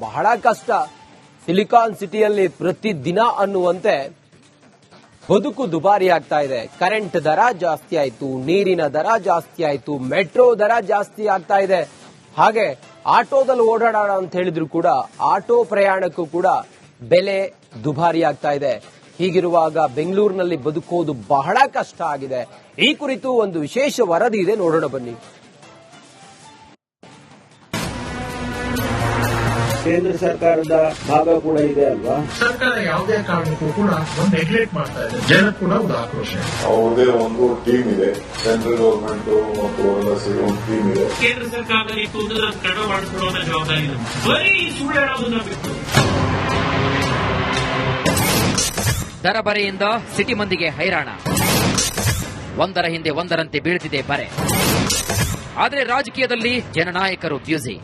ಬಹಳ ಕಷ್ಟ. ಸಿಲಿಕಾನ್ ಸಿಟಿಯಲ್ಲಿ ಪ್ರತಿದಿನ ಅನ್ನುವಂತೆ ಬದುಕು ದುಬಾರಿ ಆಗ್ತಾ ಇದೆ. ಕರೆಂಟ್ ದರ ಜಾಸ್ತಿ ಆಯ್ತು, ನೀರಿನ ದರ ಜಾಸ್ತಿ ಆಯ್ತು, ಮೆಟ್ರೋ ದರ ಜಾಸ್ತಿ ಆಗ್ತಾ ಇದೆ. ಹಾಗೆ ಆಟೋದಲ್ಲಿ ಓಡಾಡೋಣ ಅಂತ ಹೇಳಿದ್ರು ಕೂಡ ಆಟೋ ಪ್ರಯಾಣಕ್ಕೂ ಕೂಡ ಬೆಲೆ ದುಬಾರಿ ಆಗ್ತಾ ಇದೆ. ಹೀಗಿರುವಾಗ ಬೆಂಗಳೂರಿನಲ್ಲಿ ಬದುಕೋದು ಬಹಳ ಕಷ್ಟ ಆಗಿದೆ. ಈ ಕುರಿತು ಒಂದು ವಿಶೇಷ ವರದಿ ಇದೆ, ನೋಡೋಣ ಬನ್ನಿ. ಕೇಂದ್ರ ಸರ್ಕಾರದ ಭಾಗ ಕೂಡ ಇದೆ ಅಲ್ವಾ? ಸರ್ಕಾರ ಯಾವುದೇ ಕಾರಣಕ್ಕೂ ಕೂಡ ಒಂದು ನೆಗ್ಲೆಕ್ಟ್ ಮಾಡ್ತಾ ಇದೆ. ಜನ ಕೂಡ ಒಂದು ಆಕ್ರೋಶ. ಅವ್ರದೇ ಒಂದು ಟೀಮ್ ಇದೆ, ಸೆಂಟ್ರಲ್ ಗವರ್ಮೆಂಟ್ ಮತ್ತು ಒಂದು ಟೀಮ್ ಇದೆ. ಕೇಂದ್ರ ಸರ್ಕಾರದಲ್ಲಿ ಕಡಿಮೆ ಮಾಡಿಕೊಳ್ಳುವ ಜವಾಬ್ದಾರಿ ಬರೀ ಸುಳ್ಳು ಹೇಳೋದನ್ನ ಬಿಟ್ಟು. ದರ ಬರೆಯಿಂದ ಸಿಟಿ ಮಂದಿಗೆ ಹೈರಾಣ, ಒಂದರ ಹಿಂದೆ ಒಂದರಂತೆ ಬೀಳ್ತಿದೆ ಬರೆ. ಆದರೆ ರಾಜಕೀಯದಲ್ಲಿ ಜನನಾಯಕರು ಬ್ಯೂಸಿ.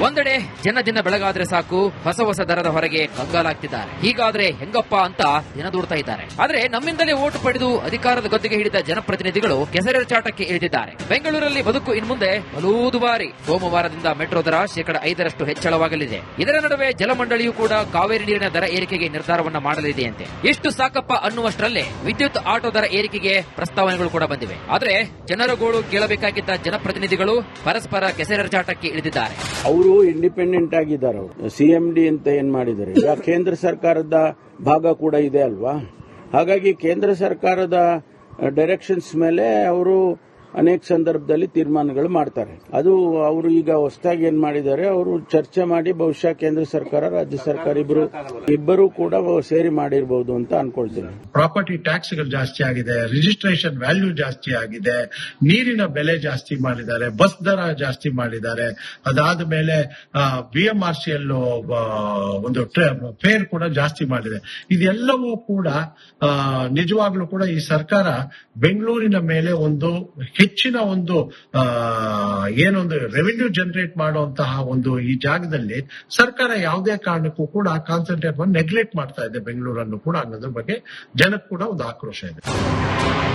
ಒಂದೆಡೆ ದಿನ ಬೆಳಗಾದ್ರೆ ಸಾಕು ಹೊಸ ಹೊಸ ದರದ ಹೊರಗೆ ಕಂಗಾಲಾಗ್ತಿದ್ದಾರೆ. ಹೀಗಾದ್ರೆ ಹೆಂಗಪ್ಪ ಅಂತ ದಿನ ದೂಡ್ತಾ ಇದ್ದಾರೆ. ಆದ್ರೆ ನಮ್ಮಿಂದಲೇ ಓಟು ಪಡೆದು ಅಧಿಕಾರದ ಗದ್ದುಗೆ ಹಿಡಿದ ಜನಪ್ರತಿನಿಧಿಗಳು ಕೆಸರೆರಚಾಟಕ್ಕೆ ಇಳಿದಿದ್ದಾರೆ. ಬೆಂಗಳೂರಲ್ಲಿ ಬದುಕು ಇನ್ಮುಂದೆ ಬಲೂ ದುಬಾರಿ. ಸೋಮವಾರದಿಂದ ಮೆಟ್ರೋ ದರ 5% ಹೆಚ್ಚಳವಾಗಲಿದೆ. ಇದರ ನಡುವೆ ಜಲಮಂಡಳಿಯೂ ಕೂಡ ಕಾವೇರಿ ನೀರಿನ ದರ ಏರಿಕೆಗೆ ನಿರ್ಧಾರವನ್ನ ಮಾಡಲಿದೆಯಂತೆ. ಇಷ್ಟು ಸಾಕಪ್ಪ ಅನ್ನುವಷ್ಟರಲ್ಲೇ ವಿದ್ಯುತ್ ಆಟೋ ದರ ಏರಿಕೆಗೆ ಪ್ರಸ್ತಾವನೆಗಳು ಕೂಡ ಬಂದಿವೆ. ಆದ್ರೆ ಜನರ ಗೋಳು ಕೇಳಬೇಕಾಗಿದ್ದ ಜನಪ್ರತಿನಿಧಿಗಳು ಪರಸ್ಪರ ಕೆಸರೆರಚಾಟಕ್ಕೆ ಇಳಿದಿದ್ದಾರೆ. ಅವರು ಇಂಡಿಪೆಂಡೆಂಟ್ ಆಗಿದ್ದಾರೆ. ಸಿಎಂಡಿ ಅಂತ ಏನ್ ಮಾಡಿದ್ದಾರೆ, ಈಗ ಕೇಂದ್ರ ಸರ್ಕಾರದ ಭಾಗ ಕೂಡ ಇದೆ ಅಲ್ವಾ? ಹಾಗಾಗಿ ಕೇಂದ್ರ ಸರ್ಕಾರದ ಡೈರೆಕ್ಷನ್ಸ್ ಮೇಲೆ ಅವರು ಅನೇಕ ಸಂದರ್ಭದಲ್ಲಿ ತೀರ್ಮಾನಗಳು ಮಾಡ್ತಾರೆ. ಅದು ಅವರು ಈಗ ಹೊಸದಾಗಿ ಏನ್ ಮಾಡಿದ್ದಾರೆ, ಅವರು ಚರ್ಚೆ ಮಾಡಿ ಬಹುಶಃ ಕೇಂದ್ರ ಸರ್ಕಾರ ರಾಜ್ಯ ಸರ್ಕಾರ ಇಬ್ಬರು ಕೂಡ ಸೇರಿ ಮಾಡಿರಬಹುದು ಅಂತ ಅನ್ಕೊಳ್ತೀನಿ. ಪ್ರಾಪರ್ಟಿ ಟ್ಯಾಕ್ಸ್ಗಳು ಜಾಸ್ತಿ ಆಗಿದೆ, ರಿಜಿಸ್ಟ್ರೇಷನ್ ವ್ಯಾಲ್ಯೂ ಜಾಸ್ತಿ ಆಗಿದೆ, ನೀರಿನ ಬೆಲೆ ಜಾಸ್ತಿ ಮಾಡಿದ್ದಾರೆ, ಬಸ್ ದರ ಜಾಸ್ತಿ ಮಾಡಿದ್ದಾರೆ. ಅದಾದ ಮೇಲೆ BMRCL ಒಂದು ಫೇರ್ ಕೂಡ ಜಾಸ್ತಿ ಮಾಡಿದೆ. ಇದೆಲ್ಲವೂ ಕೂಡ ನಿಜವಾಗ್ಲೂ ಕೂಡ ಈ ಸರ್ಕಾರ ಬೆಂಗಳೂರಿನ ಮೇಲೆ ಒಂದು ಹೆಚ್ಚಿನ ಒಂದು ಏನೊಂದು ರೆವಿನ್ಯೂ ಜನರೇಟ್ ಮಾಡುವಂತಹ ಒಂದು ಈ ಜಾಗದಲ್ಲಿ ಸರ್ಕಾರ ಯಾವುದೇ ಕಾರಣಕ್ಕೂ ಕೂಡ ಕಾನ್ಸಂಟ್ರೇಟ್ ಮಾಡಿ ನೆಗ್ಲೆಕ್ಟ್ ಮಾಡ್ತಾ ಇದೆ ಬೆಂಗಳೂರನ್ನು ಕೂಡ ಅನ್ನೋದ್ರ ಬಗ್ಗೆ ಜನಕ್ಕೆ ಕೂಡ ಒಂದು ಆಕ್ರೋಶ ಇದೆ.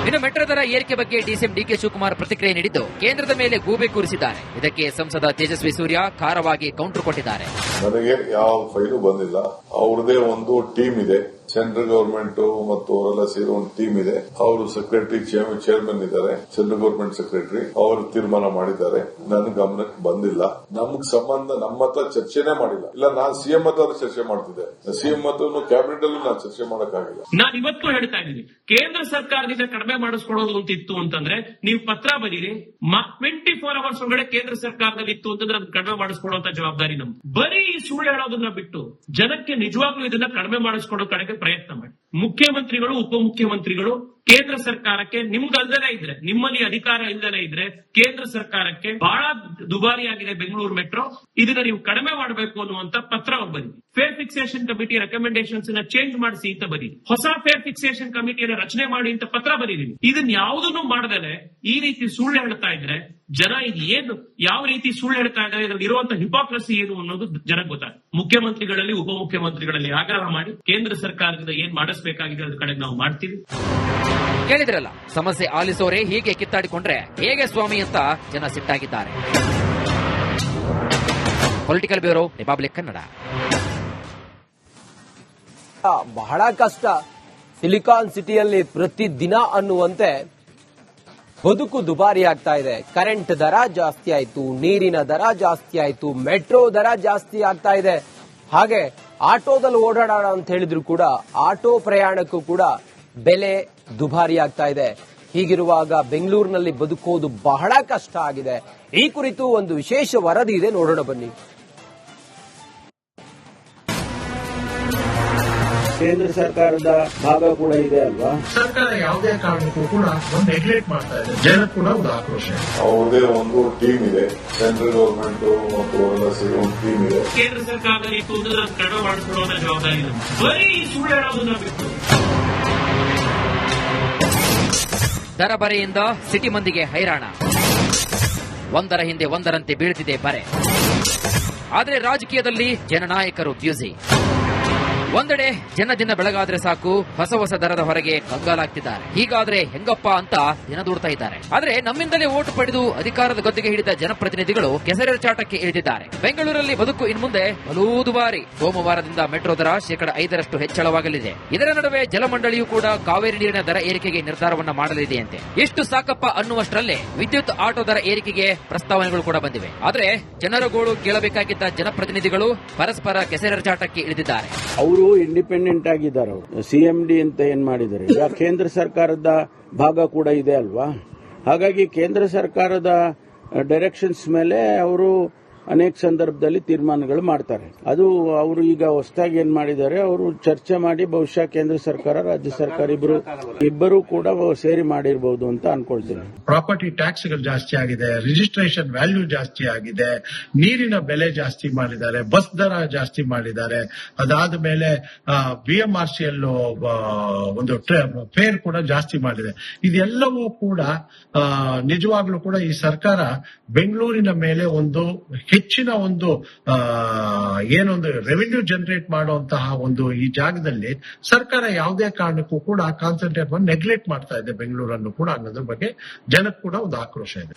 ಇನ್ನು ಮೆಟ್ರೋ ದರ ಏರಿಕೆ ಬಗ್ಗೆ ಡಿಸಿಎಂ ಡಿಕೆ ಶಿವಕುಮಾರ್ ಪ್ರತಿಕ್ರಿಯೆ ನೀಡಿದ್ದು ಕೇಂದ್ರದ ಮೇಲೆ ಗೂಬೆ ಕೂರಿಸಿದ್ದಾರೆ. ಇದಕ್ಕೆ ಸಂಸದ ತೇಜಸ್ವಿ ಸೂರ್ಯ ಖಾರವಾಗಿ ಕೌಂಟರ್ ಕೊಟ್ಟಿದ್ದಾರೆ. ನನಗೆ ಯಾವ ಫೈಲು ಬಂದಿಲ್ಲ. ಅವ್ರದೇ ಒಂದು ಟೀಮ್ ಇದೆ, ಸೆಂಟ್ರಲ್ ಗವರ್ಮೆಂಟ್ ಮತ್ತು ಅವರೆಲ್ಲ ಸೇರಿ ಒಂದು ಟೀಮ್ ಇದೆ. ಅವರು ಸೆಕ್ರೆಟರಿ ಚೇರ್ಮನ್ ಇದ್ದಾರೆ, ಸೆಂಟ್ರಲ್ ಗವರ್ಮೆಂಟ್ ಸೆಕ್ರೆಟರಿ. ಅವರು ತೀರ್ಮಾನ ಮಾಡಿದ್ದಾರೆ. ನನ್ನ ಗಮನಕ್ಕೆ ಬಂದಿಲ್ಲ. ನಮ್ಗೆ ಸಂಬಂಧ ನಮ್ಮ ಹತ್ರ ಚರ್ಚೆನೇ ಮಾಡಿಲ್ಲ. ಇಲ್ಲ, ನಾನು ಸಿಎಂ ಹತ್ರ ಚರ್ಚೆ ಮಾಡ್ತಿದ್ದೆ. ಸಿಎಂ ಹತ್ರ ಕ್ಯಾಬಿನೆಟ್ ಅಲ್ಲಿ ನಾನು ಚರ್ಚೆ ಮಾಡಕ್ಕಾಗಿಲ್ಲ. ನಾನು ಇವತ್ತು ಹೇಳ್ತಾ ಇದ್ದೀನಿ, ಕೇಂದ್ರ ಸರ್ಕಾರದಿಂದ ಕಡಿಮೆ ಮಾಡಿಸ್ಕೊಡೋದು ಅಂತಿತ್ತು ಅಂತಂದ್ರೆ ನೀವು ಪತ್ರ ಬರೀರಿ. 24 ಅವರ್ಸ್ ಒಳಗಡೆ ಕೇಂದ್ರ ಸರ್ಕಾರದಲ್ಲಿ ಇತ್ತು ಅಂತಂದ್ರೆ ಅದನ್ನ ಕಡಿಮೆ ಮಾಡಿಸ್ಕೊಡುವಂತ ಜವಾಬ್ದಾರಿ ನಮ್ದು. ಬರೀ ಸುಳ್ಳು ಹೇಳೋದನ್ನ ಬಿಟ್ಟು ಜನಕ್ಕೆ ನಿಜವಾಗ್ಲೂ ಇದನ್ನ ಕಡಿಮೆ ಮಾಡಿಸ್ಕೊಡೋ ಕಡೆಗೆ ಪ್ರಯತ್ನ ಮಾಡಿ. ಮುಖ್ಯಮಂತ್ರಿಗಳು, ಉಪಮುಖ್ಯಮಂತ್ರಿಗಳು ಕೇಂದ್ರ ಸರ್ಕಾರಕ್ಕೆ ನಿಮ್ಗಲ್ದನೇ ಇದ್ರೆ, ನಿಮ್ಮಲ್ಲಿ ಅಧಿಕಾರ ಇಲ್ಲದೇ ಇದ್ರೆ ಕೇಂದ್ರ ಸರ್ಕಾರಕ್ಕೆ ಬಹಳ ದುಬಾರಿ ಆಗಿದೆ ಬೆಂಗಳೂರು ಮೆಟ್ರೋ, ಇದನ್ನ ನೀವು ಕಡಿಮೆ ಮಾಡಬೇಕು ಅನ್ನುವಂತ ಪತ್ರ ಬರೀ. ಫೇರ್ ಫಿಕ್ಸೇಷನ್ ಕಮಿಟಿ ರೆಕಮೆಂಡೇಶನ್ಸ್ ನ ಚೇಂಜ್ ಮಾಡಿಸಿ ಅಂತ ಬರೀ. ಹೊಸ ಫೇರ್ ಫಿಕ್ಸೇಷನ್ ಕಮಿಟಿಯನ್ನು ರಚನೆ ಮಾಡಿ ಅಂತ ಪತ್ರ ಬರೀರಿ. ಇದನ್ನ ಯಾವುದನ್ನು ಮಾಡದೇನೆ ಈ ರೀತಿ ಸುಳ್ಳು ಹೇಳ್ತಾ ಇದ್ರೆ ಜನ ಇದು ಏನು, ಯಾವ ರೀತಿ ಸುಳ್ಳು ಹೇಳ್ತಾ ಇದ್ದಾರೆ, ಇದರಲ್ಲಿ ಇರುವಂತಹ ಹಿಪಾಕ್ರಸಿ ಏನು ಅನ್ನೋದು ಜನಕ್ಕೆ ಗೊತ್ತಾಗುತ್ತೆ. ಮುಖ್ಯಮಂತ್ರಿಗಳಲ್ಲಿ, ಉಪಮುಖ್ಯಮಂತ್ರಿಗಳಲ್ಲಿ ಆಗ್ರಹ ಮಾಡಿ ಕೇಂದ್ರ ಸರ್ಕಾರದಿಂದ ಏನ್ ಮಾಡಿಸಬೇಕಾಗಿದೆ ಅದ್ರ ಕಡೆ ನಾವು ಮಾಡ್ತೀವಿ. ಕೇಳಿದ್ರಲ್ಲ, ಸಮಸ್ಯೆ ಆಲಿಸೋರೆ ಹೀಗೆ ಕಿತ್ತಾಡಿಕೊಂಡ್ರೆ ಹೇಗೆ ಸ್ವಾಮಿ ಅಂತ ಜನ ಸಿಟ್ಟಾಗಿದ್ದಾರೆ. Political bureau, Republic Kannada. ಬಹಳ ಕಷ್ಟ. ಸಿಲಿಕಾನ್ ಸಿಟಿಯಲ್ಲಿ ಪ್ರತಿದಿನ ಅನ್ನುವಂತೆ ಬದುಕು ದುಬಾರಿ ಆಗ್ತಾ ಇದೆ. ಕರೆಂಟ್ ದರ ಜಾಸ್ತಿ ಆಯ್ತು, ನೀರಿನ ದರ ಜಾಸ್ತಿ ಆಯ್ತು, ಮೆಟ್ರೋ ದರ ಜಾಸ್ತಿ ಆಗ್ತಾ ಇದೆ. ಹಾಗೆ ಆಟೋದಲ್ಲಿ ಓಡಾಡೋಣ ಅಂತ ಹೇಳಿದ್ರು ಕೂಡ ಆಟೋ ಪ್ರಯಾಣಕ್ಕೂ ಕೂಡ ಬೆಲೆ ದುಬಾರಿ ಆಗ್ತಾ ಇದೆ. ಹೀಗಿರುವಾಗ ಬೆಂಗಳೂರಿನಲ್ಲಿ ಬದುಕೋದು ಬಹಳ ಕಷ್ಟ ಆಗಿದೆ. ಈ ಕುರಿತು ಒಂದು ವಿಶೇಷ ವರದಿ ಇದೆ, ನೋಡೋಣ ಬನ್ನಿ. ಕೇಂದ್ರ ಸರ್ಕಾರದ ಭಾಗ ಕೂಡ ಇದೆ ಅಲ್ವಾ? ಸರ್ಕಾರ ಯಾವುದೇ ಕಾರಣಕ್ಕೂ ಕೂಡ ಒಂದು ನೆಗ್ಲೆಕ್ಟ್ ಮಾಡ್ತಾ ಇದೆ. ಜನ ಕೂಡ ಒಂದು ಆಕ್ರೋಶ. ಅವ್ರದೇ ಒಂದು ಟೀಮ್ ಇದೆ, ಸೆಂಟ್ರಲ್ ಗವರ್ಮೆಂಟ್ ಮತ್ತು ಅವರೆಲ್ಲ ಸೇರಿ ಒಂದು ಟೀಮ್ ಇದೆ. ಕೇಂದ್ರ ಸರ್ಕಾರದಲ್ಲಿ ಕಡಿಮೆ ಮಾಡಿಕೊಳ್ಳುವ ಜವಾಬ್ದಾರಿ ನಮ್ದು. ಬರೀ ಸುಳ್ಳು ಹೇಳೋದನ್ನ ಬಿಟ್ಟು. ದರ ಬರೆಯಿಂದ ಸಿಟಿ ಮಂದಿಗೆ ಹೈರಾಣ, ಒಂದರ ಹಿಂದೆ ಒಂದರಂತೆ ಬೀಳ್ತಿದೆ ಬರೆ. ಆದರೆ ರಾಜಕೀಯದಲ್ಲಿ ಜನನಾಯಕರು ಬ್ಯೂಸಿ. ಒಂದೆಡೆ ದಿನ ಬೆಳಗಾದ್ರೆ ಸಾಕು ಹೊಸ ದರದ ಹೊರಗೆ ಕಂಗಾಲಾಗ್ತಿದ್ದಾರೆ. ಹೀಗಾದ್ರೆ ಹೆಂಗಪ್ಪ ಅಂತ ದಿನ ದೂಡ್ತಾ ಇದ್ದಾರೆ. ಆದ್ರೆ ನಮ್ಮಿಂದಲೇ ಓಟು ಪಡೆದು ಅಧಿಕಾರದ ಗದ್ದುಗೆ ಹಿಡಿದ ಜನಪ್ರತಿನಿಧಿಗಳು ಕೆಸರೆರಚಾಟಕ್ಕೆ ಇಳಿದಿದ್ದಾರೆ. ಬೆಂಗಳೂರಲ್ಲಿ ಬದುಕು ಇನ್ಮುಂದೆ ಬಲೂ ದುಬಾರಿ. ಸೋಮವಾರದಿಂದ ಮೆಟ್ರೋ ದರ 5% ಹೆಚ್ಚಳವಾಗಲಿದೆ. ಇದರ ನಡುವೆ ಜಲಮಂಡಳಿಯೂ ಕೂಡ ಕಾವೇರಿ ನೀರಿನ ದರ ಏರಿಕೆಗೆ ನಿರ್ಧಾರವನ್ನ ಮಾಡಲಿದೆಯಂತೆ. ಎಷ್ಟು ಸಾಕಪ್ಪ ಅನ್ನುವಷ್ಟರಲ್ಲೇ ವಿದ್ಯುತ್ ಆಟೋ ದರ ಏರಿಕೆಗೆ ಪ್ರಸ್ತಾವನೆಗಳು ಕೂಡ ಬಂದಿವೆ. ಆದ್ರೆ ಜನರ ಗೋಳು ಕೇಳಬೇಕಾಗಿದ್ದ ಜನಪ್ರತಿನಿಧಿಗಳು ಪರಸ್ಪರ ಕೆಸರೆರಚಾಟಕ್ಕೆ ಇಳಿದಿದ್ದಾರೆ. ಅವರು ಇಂಡಿಪೆಂಡೆಂಟ್ ಆಗಿದ್ದಾರೆ. ಸಿಎಂಡಿ ಅಂತ ಏನ್ ಮಾಡಿದ್ದಾರೆ, ಈಗ ಕೇಂದ್ರ ಸರ್ಕಾರದ ಭಾಗ ಕೂಡ ಇದೆ ಅಲ್ವಾ. ಹಾಗಾಗಿ ಕೇಂದ್ರ ಸರ್ಕಾರದ ಡೈರೆಕ್ಷನ್ಸ್ ಮೇಲೆ ಅವರು ಅನೇಕ ಸಂದರ್ಭದಲ್ಲಿ ತೀರ್ಮಾನಗಳು ಮಾಡ್ತಾರೆ. ಅದು ಅವರು ಈಗ ಹೊಸದಾಗಿ ಏನ್ ಮಾಡಿದ್ದಾರೆ, ಅವರು ಚರ್ಚೆ ಮಾಡಿ ಬಹುಶಃ ಕೇಂದ್ರ ಸರ್ಕಾರ ರಾಜ್ಯ ಸರ್ಕಾರ ಇಬ್ಬರು ಕೂಡ ಸೇರಿ ಮಾಡಿರಬಹುದು ಅಂತ ಅನ್ಕೊಳ್ತೀನಿ. ಪ್ರಾಪರ್ಟಿ ಟ್ಯಾಕ್ಸ್ಗಳು ಜಾಸ್ತಿ ಆಗಿದೆ, ರಿಜಿಸ್ಟ್ರೇಷನ್ ವ್ಯಾಲ್ಯೂ ಜಾಸ್ತಿ ಆಗಿದೆ, ನೀರಿನ ಬೆಲೆ ಜಾಸ್ತಿ ಮಾಡಿದ್ದಾರೆ, ಬಸ್ ದರ ಜಾಸ್ತಿ ಮಾಡಿದ್ದಾರೆ. ಅದಾದ ಮೇಲೆ BMRCL ಒಂದು ಫೇರ್ ಕೂಡ ಜಾಸ್ತಿ ಮಾಡಿದೆ. ಇದೆಲ್ಲವೂ ಕೂಡ ನಿಜವಾಗ್ಲೂ ಕೂಡ ಈ ಸರ್ಕಾರ ಬೆಂಗಳೂರಿನ ಮೇಲೆ ಒಂದು ಹೆಚ್ಚಿನ ಒಂದು ಏನೊಂದು ರೆವಿನ್ಯೂ ಜನರೇಟ್ ಮಾಡುವಂತಹ ಒಂದು ಈ ಜಾಗದಲ್ಲಿ ಸರ್ಕಾರ ಯಾವುದೇ ಕಾರಣಕ್ಕೂ ಕೂಡ ಕಾನ್ಸಂಟ್ರೇಟ್ ಮಾಡಿ ನೆಗ್ಲೆಕ್ಟ್ ಮಾಡ್ತಾ ಇದೆ ಬೆಂಗಳೂರನ್ನು ಕೂಡ ಅನ್ನೋದ್ರ ಬಗ್ಗೆ ಜನಕ್ಕೆ ಕೂಡ ಒಂದು ಆಕ್ರೋಶ ಇದೆ.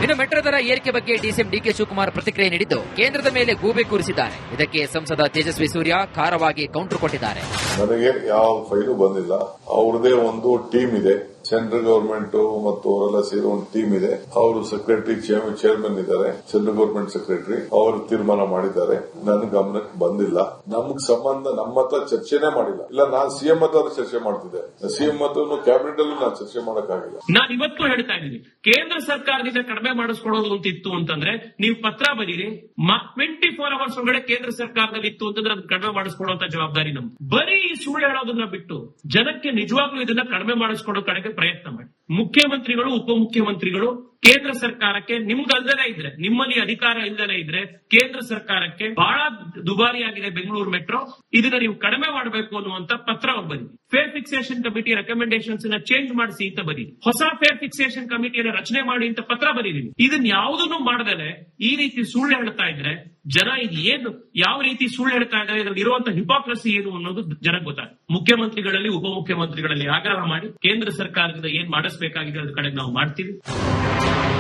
ಇನ್ನು ಮೆಟ್ರೋ ದರ ಏರಿಕೆ ಬಗ್ಗೆ ಡಿಸಿಎಂ ಡಿಕೆ ಶಿವಕುಮಾರ್ ಪ್ರತಿಕ್ರಿಯೆ ನೀಡಿದ್ದು ಕೇಂದ್ರದ ಮೇಲೆ ಗೂಬೆ ಕೂರಿಸಿದ್ದಾರೆ. ಇದಕ್ಕೆ ಸಂಸದ ತೇಜಸ್ವಿ ಸೂರ್ಯ ಖಾರವಾಗಿ ಕೌಂಟರ್ ಕೊಟ್ಟಿದ್ದಾರೆ. ನನಗೆ ಯಾವ ಫೈಲು ಬಂದಿಲ್ಲ. ಅವ್ರದೇ ಒಂದು ಟೀಮ್ ಇದೆ, ಸೆಂಟ್ರಲ್ ಗವರ್ಮೆಂಟ್ ಮತ್ತು ಅವರೆಲ್ಲ ಸೇರಿ ಒಂದು ಟೀಮ್ ಇದೆ. ಅವರು ಸೆಕ್ರೆಟರಿ ಚೇರ್ಮನ್ ಇದ್ದಾರೆ, ಸೆಂಟ್ರಲ್ ಗವರ್ಮೆಂಟ್ ಸೆಕ್ರೆಟರಿ. ಅವರು ತೀರ್ಮಾನ ಮಾಡಿದ್ದಾರೆ. ನನ್ನ ಗಮನಕ್ಕೆ ಬಂದಿಲ್ಲ. ನಮ್ಗೆ ಸಂಬಂಧ ನಮ್ಮ ಹತ್ರ ಚರ್ಚೆನೇ ಮಾಡಿಲ್ಲ. ಇಲ್ಲ, ನಾನು ಸಿಎಂ ಹತ್ರ ಚರ್ಚೆ ಮಾಡ್ತಿದ್ದೆ. ಸಿಎಂ ಹತ್ರ ಕ್ಯಾಬಿನೆಟ್ ಅಲ್ಲಿ ನಾನು ಚರ್ಚೆ ಮಾಡಕ್ಕಾಗಿಲ್ಲ. ನಾನು ಇವತ್ತು ಹೇಳ್ತಾ ಇದ್ದೀನಿ, ಕೇಂದ್ರ ಸರ್ಕಾರದಿಂದ ಕಡಿಮೆ ಮಾಡಿಸ್ಕೊಳ್ಳೋದು ಅಂತಿತ್ತು ಅಂತಂದ್ರೆ ನೀವು ಪತ್ರ ಬರೀರಿ. 24 ಅವರ್ಸ್ ಒಳಗಡೆ ಕೇಂದ್ರ ಸರ್ಕಾರದಲ್ಲಿ ಇತ್ತು ಅಂತಂದ್ರೆ ಅದನ್ನ ಕಡಿಮೆ ಮಾಡಿಸ್ಕೊಳ್ಳುವಂತ ಜವಾಬ್ದಾರಿ ನಮ್ದು. ಬರೀ ಸುಳ್ಳು ಹೇಳೋದನ್ನ ಬಿಟ್ಟು ಜನಕ್ಕೆ ನಿಜವಾಗ್ಲೂ ಇದನ್ನ ಕಡಿಮೆ ಮಾಡಿಸ್ಕೊಳ್ಳೋ ಕಡೆಗೆ ಪ್ರಯತ್ನ ಮಾಡಿ. ಮುಖ್ಯಮಂತ್ರಿಗಳು, ಉಪಮುಖ್ಯಮಂತ್ರಿಗಳು ಕೇಂದ್ರ ಸರ್ಕಾರಕ್ಕೆ ನಿಮ್ಗಲ್ದನೇ ಇದ್ರೆ, ನಿಮ್ಮಲ್ಲಿ ಅಧಿಕಾರ ಇಲ್ಲದೇ ಇದ್ರೆ ಕೇಂದ್ರ ಸರ್ಕಾರಕ್ಕೆ ಬಹಳ ದುಬಾರಿಯಾಗಿದೆ ಬೆಂಗಳೂರು ಮೆಟ್ರೋ, ಇದನ್ನ ನೀವು ಕಡಿಮೆ ಮಾಡಬೇಕು ಅನ್ನುವಂತ ಪತ್ರ ಬರೀ. Fair fixation committee recommendations change ಮಾಡಿಸಿ ಅಂತ ಬರೀ. ಹೊಸ ಫೇರ್ ಫಿಕ್ಸೇಷನ್ ಕಮಿಟಿಯನ್ನು ರಚನೆ ಮಾಡಿ ಅಂತ ಪತ್ರ ಬರೀರಿ. ಇದನ್ನ ಯಾವುದನ್ನು ಮಾಡದೇನೆ ಈ ರೀತಿ ಸುಳ್ಳು ಹೇಳ್ತಾ ಇದ್ರೆ ಜನ ಇದು ಏನು, ಯಾವ ರೀತಿ ಸುಳ್ಳು ಹೇಳ್ತಾ ಇದ್ದಾರೆ, ಇದರಲ್ಲಿ ಇರುವಂತಹ ಹಿಪಾಕ್ರಸಿ ಏನು ಅನ್ನೋದು ಜನಕ್ಕೆ ಗೊತ್ತಾಗುತ್ತೆ. ಮುಖ್ಯಮಂತ್ರಿಗಳಲ್ಲಿ, ಉಪಮುಖ್ಯಮಂತ್ರಿಗಳಲ್ಲಿ ಆಗ್ರಹ ಮಾಡಿ ಕೇಂದ್ರ ಸರ್ಕಾರದಿಂದ ಏನ್ ಮಾಡಿಸಬೇಕಾಗಿದೆ ಅದ್ರ ಕಡೆ ನಾವು ಮಾಡ್ತೀವಿ.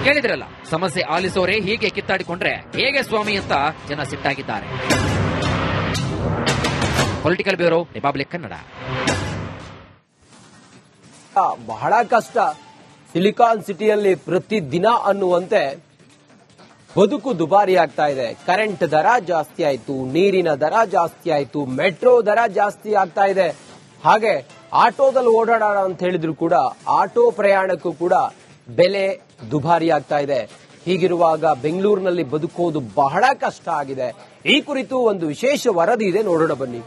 ಕೇಳಿದ್ರಲ್ಲ, ಸಮಸ್ಯೆ ಆಲಿಸೋರೆ ಹೀಗೆ ಕಿತ್ತಾಡಿಕೊಂಡ್ರೆ ಹೇಗೆ ಸ್ವಾಮಿ ಅಂತ ಜನ ಸಿಟ್ಟಾಗಿದ್ದಾರೆ. Political bureau, Republic Kannada. ಬಹಳ ಕಷ್ಟ. ಸಿಲಿಕಾನ್ ಸಿಟಿಯಲ್ಲಿ ಪ್ರತಿದಿನ ಅನ್ನುವಂತೆ ಬದುಕು ದುಬಾರಿ ಆಗ್ತಾ ಇದೆ. ಕರೆಂಟ್ ದರ ಜಾಸ್ತಿ ಆಯ್ತು, ನೀರಿನ ದರ ಜಾಸ್ತಿ ಆಯ್ತು, ಮೆಟ್ರೋ ದರ ಜಾಸ್ತಿ ಆಗ್ತಾ ಇದೆ. ಹಾಗೆ ಆಟೋದಲ್ಲಿ ಓಡಾಡೋಣ ಅಂತ ಹೇಳಿದ್ರು ಕೂಡ ಆಟೋ ಪ್ರಯಾಣಕ್ಕೂ ಕೂಡ ಬೆಲೆ ದುಬಾರಿ ಆಗ್ತಾ ಇದೆ. ಹೀಗಿರುವಾಗ ಬೆಂಗಳೂರಿನಲ್ಲಿ ಬದುಕೋದು ಬಹಳ ಕಷ್ಟ ಆಗಿದೆ. ಈ ಕುರಿತು ಒಂದು ವಿಶೇಷ ವರದಿ ಇದೆ, ನೋಡೋಣ ಬನ್ನಿ.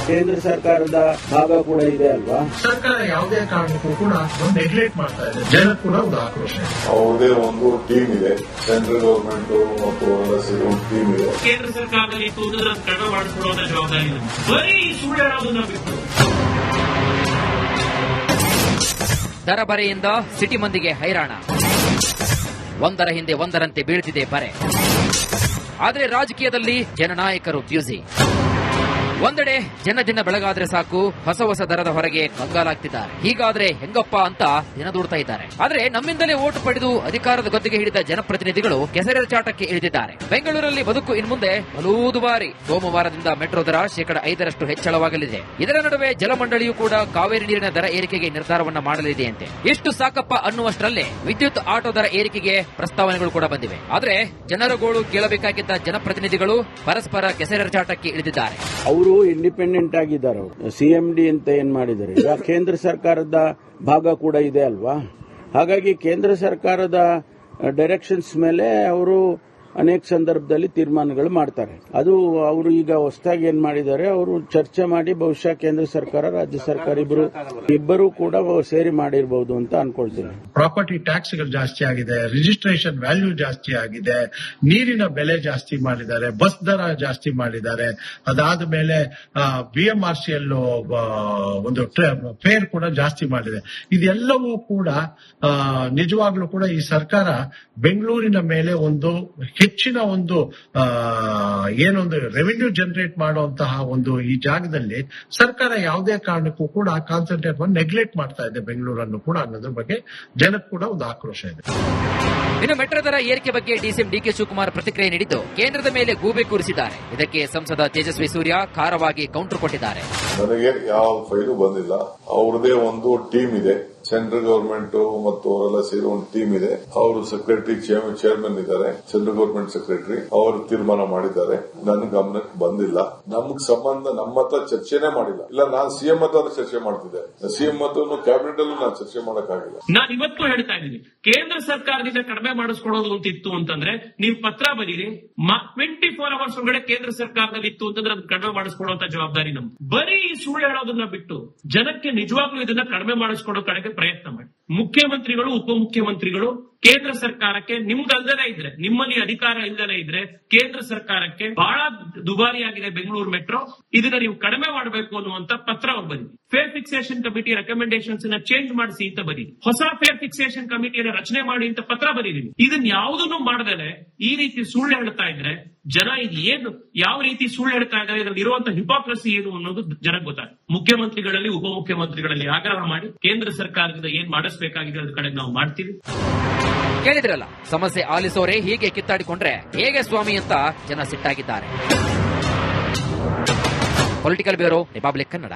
ಕೇಂದ್ರ ಸರ್ಕಾರದ ಭಾಗ ಕೂಡ ಇದೆ ಅಲ್ವಾ. ಸರ್ಕಾರ ಯಾವುದೇ ಕಾರಣಕ್ಕೂ ಕೂಡ ನೆಗ್ಲೆಕ್ಟ್ ಮಾಡ್ತಾ ಇದೆ. ಜನಕ್ಕೆ ಕೂಡ ಒಂದು ಆಕ್ರೋಶ ಇದೆ. ಅವ್ರದೇ ಒಂದು ಟೀಮ್ ಇದೆ, ಸೆಂಟ್ರಲ್ ಗವರ್ಮೆಂಟ್ ಮತ್ತು ಅವರೆಲ್ಲ ಸೇರಿ ಒಂದು ಟೀಮ್ ಇದೆ. ಕೇಂದ್ರ ಸರ್ಕಾರದಲ್ಲಿ ಇತ್ತು ಅಂದ್ರೆ ಅದನ್ನ ಕಡಿಮೆ ಮಾಡಿಕೊಳ್ಳುವಂತ ಜವಾಬ್ದಾರಿ ನಮ್ದು. ಬರೀ ಸುಳ್ಳು ಹೇಳೋದನ್ನ ಬಿಟ್ಟು ದರ ಬರೆಯಿಂದ ಸಿಟಿ ಮಂದಿಗೆ ಹೈರಾಣ. ಒಂದರ ಹಿಂದೆ ಒಂದರಂತೆ ಬೀಳ್ತಿದೆ ಬರೆ. ಆದರೆ ರಾಜಕೀಯದಲ್ಲಿ ಜನನಾಯಕರು ಬ್ಯೂಸಿ. ಒಂದೆಡೆ ದಿನ ಬೆಳಗಾದ್ರೆ ಸಾಕು ಹೊಸ ದರದ ಹೊರಗೆ ಕಂಗಾಲಾಗ್ತಿದ್ದಾರೆ. ಹೀಗಾದ್ರೆ ಹೆಂಗಪ್ಪ ಅಂತ ದಿನ ದೂಡ್ತಾ ಇದ್ದಾರೆ. ಆದ್ರೆ ನಮ್ಮಿಂದಲೇ ಓಟು ಪಡೆದು ಅಧಿಕಾರದ ಗದ್ದುಗೆ ಹಿಡಿದ ಜನಪ್ರತಿನಿಧಿಗಳು ಕೆಸರೆರಚಾಟಕ್ಕೆ ಇಳಿದಿದ್ದಾರೆ. ಬೆಂಗಳೂರಲ್ಲಿ ಬದುಕು ಇನ್ಮುಂದೆ ಬಲೂ ದುಬಾರಿ. ಸೋಮವಾರದಿಂದ ಮೆಟ್ರೋ ದರ 5% ಹೆಚ್ಚಳವಾಗಲಿದೆ. ಇದರ ನಡುವೆ ಜಲಮಂಡಳಿಯೂ ಕೂಡ ಕಾವೇರಿ ನೀರಿನ ದರ ಏರಿಕೆಗೆ ನಿರ್ಧಾರವನ್ನ ಮಾಡಲಿದೆಯಂತೆ. ಎಷ್ಟು ಸಾಕಪ್ಪ ಅನ್ನುವಷ್ಟರಲ್ಲೇ ವಿದ್ಯುತ್ ಆಟೋ ದರ ಏರಿಕೆಗೆ ಪ್ರಸ್ತಾವನೆಗಳು ಕೂಡ ಬಂದಿವೆ. ಆದ್ರೆ ಜನರ ಗೋಳು ಕೇಳಬೇಕಾಗಿದ್ದ ಜನಪ್ರತಿನಿಧಿಗಳು ಪರಸ್ಪರ ಕೆಸರೆರಚಾಟಕ್ಕೆ ಇಳಿದಿದ್ದಾರೆ. ಅವರು ಇಂಡಿಪೆಂಡೆಂಟ್ ಆಗಿದ್ದಾರೆ. ಸಿಎಂಡಿ ಅಂತ ಏನ್ ಮಾಡಿದ್ದಾರೆ, ಈಗ ಕೇಂದ್ರ ಸರ್ಕಾರದ ಭಾಗ ಕೂಡ ಇದೆ ಅಲ್ವಾ. ಹಾಗಾಗಿ ಕೇಂದ್ರ ಸರ್ಕಾರದ ಡೈರೆಕ್ಷನ್ಸ್ ಮೇಲೆ ಅವರು ಅನೇಕ ಸಂದರ್ಭದಲ್ಲಿ ತೀರ್ಮಾನಗಳು ಮಾಡ್ತಾರೆ. ಅದು ಅವರು ಈಗ ಹೊಸದಾಗಿ ಏನ್ ಮಾಡಿದ್ದಾರೆ, ಅವರು ಚರ್ಚೆ ಮಾಡಿ ಬಹುಶಃ ಕೇಂದ್ರ ಸರ್ಕಾರ ರಾಜ್ಯ ಸರ್ಕಾರ ಇಬ್ಬರು ಕೂಡ ಸೇರಿ ಮಾಡಿರಬಹುದು ಅಂತ ಅನ್ಕೊಳ್ತೀನಿ. ಪ್ರಾಪರ್ಟಿ ಟ್ಯಾಕ್ಸ್ಗಳು ಜಾಸ್ತಿ ಆಗಿದೆ, ರಿಜಿಸ್ಟ್ರೇಷನ್ ವ್ಯಾಲ್ಯೂ ಜಾಸ್ತಿ ಆಗಿದೆ, ನೀರಿನ ಬೆಲೆ ಜಾಸ್ತಿ ಮಾಡಿದ್ದಾರೆ, ಬಸ್ ದರ ಜಾಸ್ತಿ ಮಾಡಿದ್ದಾರೆ. ಅದಾದ ಮೇಲೆ BMRCL ಒಂದು ಫೇರ್ ಕೂಡ ಜಾಸ್ತಿ ಮಾಡಿದೆ. ಇದೆಲ್ಲವೂ ಕೂಡ ನಿಜವಾಗ್ಲೂ ಕೂಡ ಈ ಸರ್ಕಾರ ಬೆಂಗಳೂರಿನ ಮೇಲೆ ಒಂದು ಹೆಚ್ಚಿನ ಒಂದು ಏನೊಂದು ರೆವಿನ್ಯೂ ಜನರೇಟ್ ಮಾಡುವಂತಹ ಒಂದು ಈ ಜಾಗದಲ್ಲಿ ಸರ್ಕಾರ ಯಾವುದೇ ಕಾರಣಕ್ಕೂ ಕೂಡ ಕಾನ್ಸಂಟ್ರೇಟ್ ಮಾಡಿ ನೆಗ್ಲೆಕ್ಟ್ ಮಾಡ್ತಾ ಇದೆ ಬೆಂಗಳೂರನ್ನು ಕೂಡ ಅನ್ನೋದ್ರ ಬಗ್ಗೆ ಜನಕ್ಕೆ ಕೂಡ ಒಂದು ಆಕ್ರೋಶ ಇದೆ. ಇನ್ನು ಮೆಟ್ರೋ ದರ ಏರಿಕೆ ಬಗ್ಗೆ ಡಿಸಿಎಂ ಡಿಕೆ ಶಿವಕುಮಾರ್ ಪ್ರತಿಕ್ರಿಯೆ ನೀಡಿದ್ದು ಕೇಂದ್ರದ ಮೇಲೆ ಗೂಬೆ ಕೂರಿಸಿದ್ದಾರೆ. ಇದಕ್ಕೆ ಸಂಸದ ತೇಜಸ್ವಿ ಸೂರ್ಯ ಖಾರವಾಗಿ ಕೌಂಟರ್ ಕೊಟ್ಟಿದ್ದಾರೆ. ನನಗೆ ಯಾವ ಫೈಲು ಬಂದಿಲ್ಲ. ಅವ್ರದೇ ಒಂದು ಟೀಮ್ ಇದೆ, ಸೆಂಟ್ರಲ್ ಗವರ್ಮೆಂಟ್ ಮತ್ತು ಅವರೆಲ್ಲ ಸೇರಿ ಒಂದು ಟೀಮ್ ಇದೆ. ಅವರು ಸೆಕ್ರೆಟರಿ ಚೇರ್ಮನ್ ಇದ್ದಾರೆ, ಸೆಂಟ್ರಲ್ ಗವರ್ಮೆಂಟ್ ಸೆಕ್ರೆಟರಿ. ಅವರು ತೀರ್ಮಾನ ಮಾಡಿದ್ದಾರೆ. ನನ್ನ ಗಮನಕ್ಕೆ ಬಂದಿಲ್ಲ. ನಮ್ಗೆ ಸಂಬಂಧ ನಮ್ಮ ಹತ್ರ ಚರ್ಚೆನೇ ಮಾಡಿಲ್ಲ. ಇಲ್ಲ, ನಾನು ಸಿಎಂ ಹತ್ರ ಚರ್ಚೆ ಮಾಡ್ತಿದ್ದೆ. ಸಿಎಂ ಹತ್ರ ಕ್ಯಾಬಿನೆಟ್ ಅಲ್ಲೂ ನಾನು ಚರ್ಚೆ ಮಾಡಕ್ಕಾಗಿಲ್ಲ. ನಾನು ಇವತ್ತು ಹೇಳ್ತಾ ಇದ್ದೀನಿ, ಕೇಂದ್ರ ಸರ್ಕಾರದಿಂದ ಕಡಿಮೆ ಮಾಡಿಸ್ಕೊಡೋದು ಅಂತಿತ್ತು ಅಂತಂದ್ರೆ ನೀವು ಪತ್ರ ಬರೀರಿ. 24 ಅವರ್ಸ್ ಒಳಗಡೆ ಕೇಂದ್ರ ಸರ್ಕಾರದಲ್ಲಿ ಇತ್ತು ಅಂತಂದ್ರೆ ಅದನ್ನ ಕಡಿಮೆ ಮಾಡಿಸ್ಕೊಡುವಂತ ಜವಾಬ್ದಾರಿ ನಮ್ದು. ಬರೀ ಸುಳ್ಳು ಹೇಳೋದನ್ನ ಬಿಟ್ಟು ಜನಕ್ಕೆ ನಿಜವಾಗ್ಲೂ ಇದನ್ನ ಕಡಿಮೆ ಮಾಡಿಸ್ಕೊಡೋ ಕಡೆಗೆ ಪ್ರಯತ್ನ ಮಾಡಿ. ಮುಖ್ಯಮಂತ್ರಿಗಳು, ಉಪಮುಖ್ಯಮಂತ್ರಿಗಳು ಕೇಂದ್ರ ಸರ್ಕಾರಕ್ಕೆ ನಿಮ್ದಲ್ದೇ ಇದ್ರೆ, ನಿಮ್ಮಲ್ಲಿ ಅಧಿಕಾರ ಇಲ್ಲದೇ ಇದ್ರೆ ಕೇಂದ್ರ ಸರ್ಕಾರಕ್ಕೆ ಬಹಳ ದುಬಾರಿಯಾಗಿದೆ ಬೆಂಗಳೂರು ಮೆಟ್ರೋ, ಇದನ್ನ ನೀವು ಕಡಿಮೆ ಮಾಡಬೇಕು ಅನ್ನುವಂತ ಪತ್ರ ಅವ್ರು ಬರೀ. ಫೇರ್ ಫಿಕ್ಸೇಷನ್ ಕಮಿಟಿ ರೆಕಮೆಂಡೇಶನ್ಸ್ ನ ಚೇಂಜ್ ಮಾಡಿಸಿ ಅಂತ ಬರೀ. ಹೊಸ ಫೇರ್ ಫಿಕ್ಸೇಷನ್ ಕಮಿಟಿಯನ್ನು ರಚನೆ ಮಾಡಿ ಅಂತ ಪತ್ರ ಬರೀರಿ. ಇದನ್ನ ಯಾವುದನ್ನು ಮಾಡದೇನೆ ಈ ರೀತಿ ಸುಳ್ಳು ಹೇಳ್ತಾ ಇದ್ರೆ ಜನ ಇದು ಏನು, ಯಾವ ರೀತಿ ಸುಳ್ಳು ಹೇಳ್ತಾ ಇದ್ದಾರೆ, ಇದರಲ್ಲಿ ಇರುವಂತಹ ಹಿಪೋಕ್ರಸಿ ಏನು ಅನ್ನೋದು ಜನಕ್ಕೆ ಗೊತ್ತಾಗುತ್ತೆ. ಮುಖ್ಯಮಂತ್ರಿಗಳಲ್ಲಿ, ಉಪಮುಖ್ಯಮಂತ್ರಿಗಳಲ್ಲಿ ಆಗ್ರಹ ಮಾಡಿ ಕೇಂದ್ರ ಸರ್ಕಾರದಿಂದ ಏನ್ ಮಾಡಿಸಬೇಕಾಗಿದೆ ಅದ್ರ ಕಡೆ ನಾವು ಮಾಡ್ತೀವಿ. ಕೇಳಿದ್ರಲ್ಲ, ಸಮಸ್ಯೆ ಆಲಿಸೋರೆ ಹೀಗೆ ಕಿತ್ತಾಡಿಕೊಂಡ್ರೆ ಹೇಗೆ ಸ್ವಾಮಿ ಅಂತ ಜನ ಸಿಟ್ಟಾಗಿದ್ದಾರೆ. Political bureau, Republic Kannada.